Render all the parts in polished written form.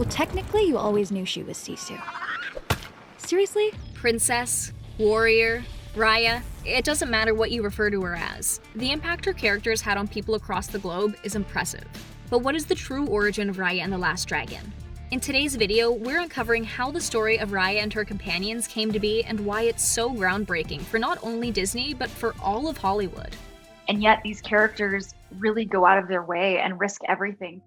Well, technically, you always knew she was Sisu. Seriously? Princess, warrior, Raya, it doesn't matter what you refer to her as. The impact her characters had on people across the globe is impressive. But what is the true origin of Raya and the Last Dragon? In today's video, we're uncovering how the story of Raya and her companions came to be and why it's so groundbreaking for not only Disney, but for all of Hollywood. And yet these characters really go out of their way and risk everything.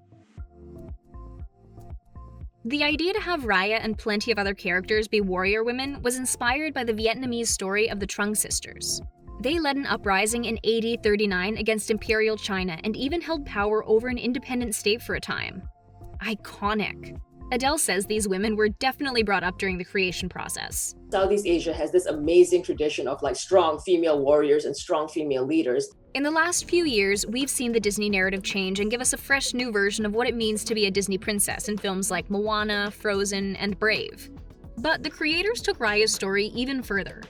The idea to have Raya and plenty of other characters be warrior women was inspired by the Vietnamese story of the Trung sisters. They led an uprising in AD 39 against Imperial China and even held power over an independent state for a time. Iconic. Adele says these women were definitely brought up during the creation process. Southeast Asia has this amazing tradition of strong female warriors and strong female leaders. In the last few years, we've seen the Disney narrative change and give us a fresh new version of what it means to be a Disney princess in films like Moana, Frozen, and Brave. But the creators took Raya's story even further.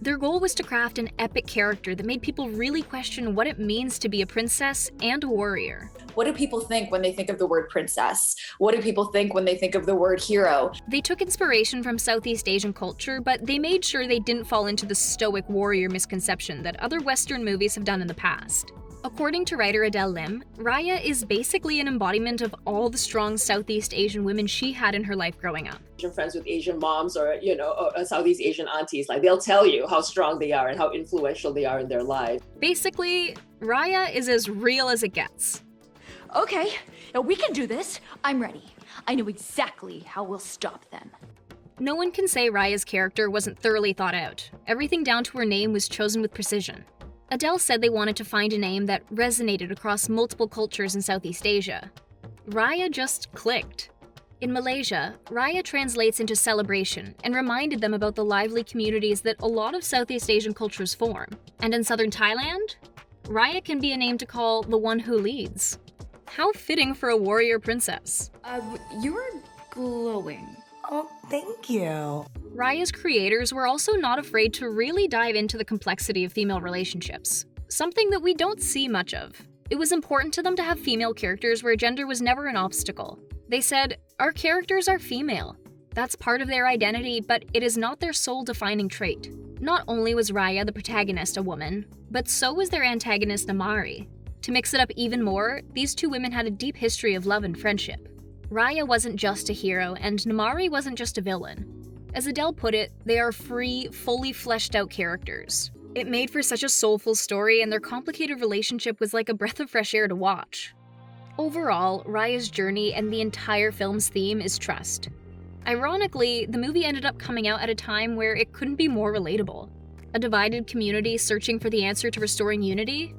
Their goal was to craft an epic character that made people really question what it means to be a princess and a warrior. What do people think when they think of the word princess? What do people think when they think of the word hero? They took inspiration from Southeast Asian culture, but they made sure they didn't fall into the stoic warrior misconception that other Western movies have done in the past. According to writer Adele Lim, Raya is basically an embodiment of all the strong Southeast Asian women she had in her life growing up. Asian friends with Asian moms or Southeast Asian aunties, they'll tell you how strong they are and how influential they are in their lives. Basically, Raya is as real as it gets. Okay, now we can do this. I'm ready. I know exactly how we'll stop them. No one can say Raya's character wasn't thoroughly thought out. Everything down to her name was chosen with precision. Adele said they wanted to find a name that resonated across multiple cultures in Southeast Asia. Raya just clicked. In Malaysia, Raya translates into celebration and reminded them about the lively communities that a lot of Southeast Asian cultures form. And in southern Thailand, Raya can be a name to call the one who leads. How fitting for a warrior princess. You're glowing. Oh, thank you. Raya's creators were also not afraid to really dive into the complexity of female relationships, something that we don't see much of. It was important to them to have female characters where gender was never an obstacle. They said, "Our characters are female. That's part of their identity, but it is not their sole defining trait." Not only was Raya the protagonist a woman, but so was their antagonist Namaari. To mix it up even more, these two women had a deep history of love and friendship. Raya wasn't just a hero, and Namaari wasn't just a villain. As Adele put it, they are free, fully fleshed out characters. It made for such a soulful story, and their complicated relationship was like a breath of fresh air to watch. Overall, Raya's journey and the entire film's theme is trust. Ironically, the movie ended up coming out at a time where it couldn't be more relatable. A divided community searching for the answer to restoring unity?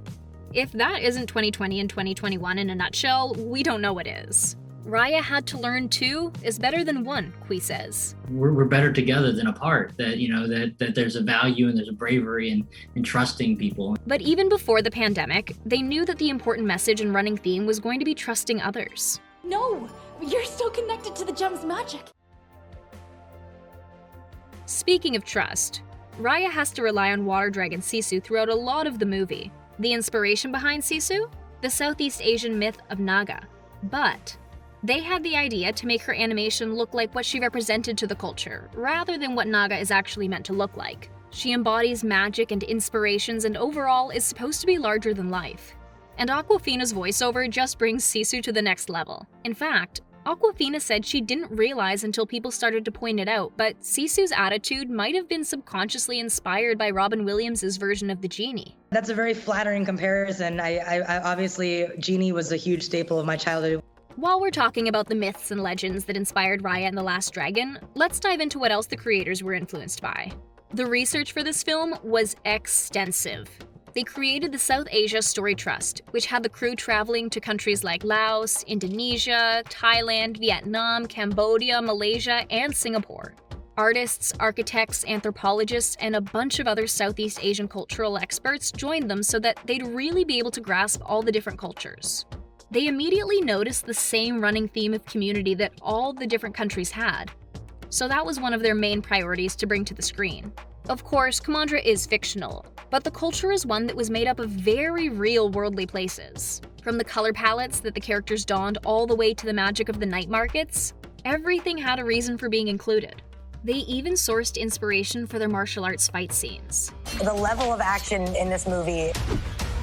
If that isn't 2020 and 2021 in a nutshell, we don't know what is. Raya had to learn two is better than one, Kui says. We're better together than apart, that there's a value and there's a bravery in trusting people. But even before the pandemic, they knew that the important message and running theme was going to be trusting others. No, you're still connected to the gem's magic. Speaking of trust, Raya has to rely on water dragon Sisu throughout a lot of the movie. The inspiration behind Sisu? The Southeast Asian myth of Naga. But they had the idea to make her animation look like what she represented to the culture, rather than what Naga is actually meant to look like. She embodies magic and inspirations and overall is supposed to be larger than life. And Awkwafina's voiceover just brings Sisu to the next level. In fact, Awkwafina said she didn't realize until people started to point it out, but Sisu's attitude might have been subconsciously inspired by Robin Williams' version of the genie. That's a very flattering comparison. I obviously, Genie was a huge staple of my childhood. While we're talking about the myths and legends that inspired Raya and the Last Dragon, let's dive into what else the creators were influenced by. The research for this film was extensive. They created the South Asia Story Trust, which had the crew traveling to countries like Laos, Indonesia, Thailand, Vietnam, Cambodia, Malaysia, and Singapore. Artists, architects, anthropologists, and a bunch of other Southeast Asian cultural experts joined them so that they'd really be able to grasp all the different cultures. They immediately noticed the same running theme of community that all the different countries had. So that was one of their main priorities to bring to the screen. Of course, Kumandra is fictional, but the culture is one that was made up of very real worldly places. From the color palettes that the characters donned all the way to the magic of the night markets, Everything had a reason for being included. They even sourced inspiration for their martial arts fight scenes. The level of action in this movie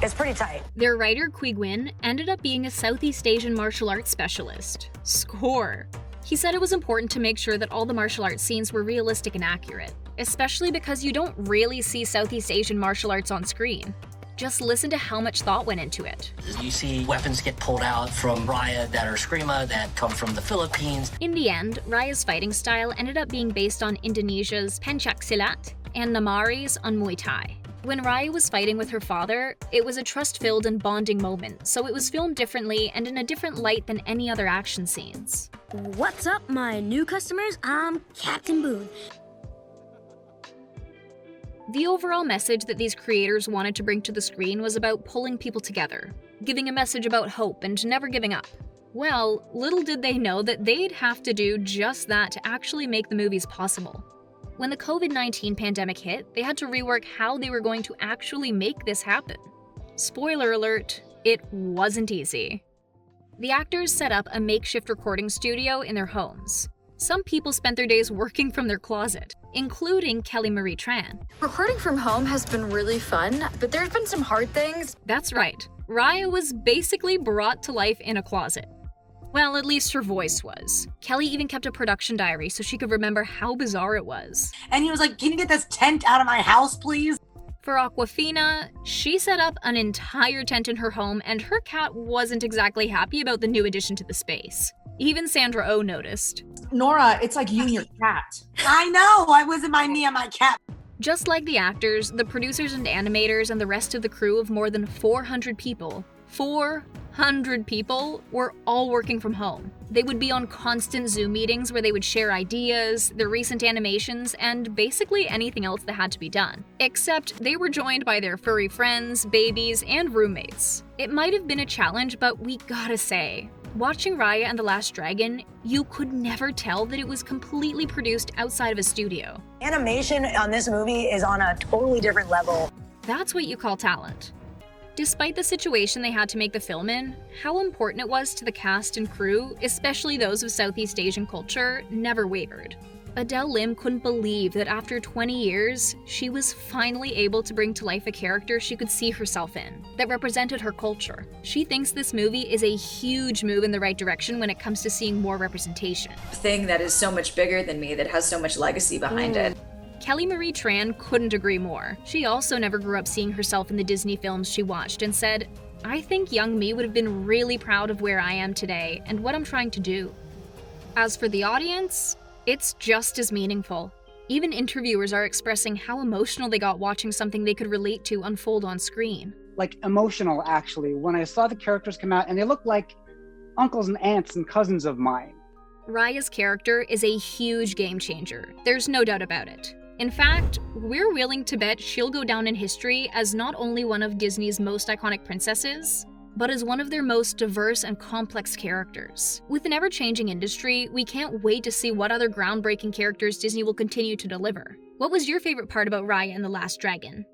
is pretty tight. Their writer, Qui Nguyen, ended up being a Southeast Asian martial arts specialist. Score! He said it was important to make sure that all the martial arts scenes were realistic and accurate, especially because you don't really see Southeast Asian martial arts on screen. Just listen to how much thought went into it. You see weapons get pulled out from Raya that are Screama that come from the Philippines. In the end, Raya's fighting style ended up being based on Indonesia's Pencak Silat and Namaari's on Muay Thai. When Raya was fighting with her father, it was a trust-filled and bonding moment, so it was filmed differently and in a different light than any other action scenes. What's up, my new customers? I'm Captain Boone. The overall message that these creators wanted to bring to the screen was about pulling people together, giving a message about hope and never giving up. Well, little did they know that they'd have to do just that to actually make the movies possible. When the COVID-19 pandemic hit, they had to rework how they were going to actually make this happen. Spoiler alert, it wasn't easy. The actors set up a makeshift recording studio in their homes. Some people spent their days working from their closet, including Kelly Marie Tran. Recording from home has been really fun, but there's been some hard things. That's right, Raya was basically brought to life in a closet. Well, at least her voice was. Kelly even kept a production diary so she could remember how bizarre it was. And he was like, can you get this tent out of my house, please? For Awkwafina, she set up an entire tent in her home, and her cat wasn't exactly happy about the new addition to the space. Even Sandra Oh noticed. Nora, it's like you and your cat. I know, I wasn't me and my cat. Just like the actors, the producers and animators and the rest of the crew of more than 400 people, 400 people were all working from home. They would be on constant Zoom meetings where they would share ideas, their recent animations, and basically anything else that had to be done. Except they were joined by their furry friends, babies, and roommates. It might have been a challenge, but we gotta say, watching Raya and the Last Dragon, you could never tell that it was completely produced outside of a studio. Animation on this movie is on a totally different level. That's what you call talent. Despite the situation they had to make the film in, how important it was to the cast and crew, especially those of Southeast Asian culture, never wavered. Adele Lim couldn't believe that after 20 years, she was finally able to bring to life a character she could see herself in, that represented her culture. She thinks this movie is a huge move in the right direction when it comes to seeing more representation. A thing that is so much bigger than me, that has so much legacy behind it. Kelly Marie Tran couldn't agree more. She also never grew up seeing herself in the Disney films she watched and said, "I think young me would have been really proud of where I am today and what I'm trying to do." As for the audience, it's just as meaningful. Even interviewers are expressing how emotional they got watching something they could relate to unfold on screen. Like emotional, actually, when I saw the characters come out and they looked like uncles and aunts and cousins of mine. Raya's character is a huge game changer. There's no doubt about it. In fact, we're willing to bet she'll go down in history as not only one of Disney's most iconic princesses, but as one of their most diverse and complex characters. With an ever-changing industry, we can't wait to see what other groundbreaking characters Disney will continue to deliver. What was your favorite part about Raya and the Last Dragon?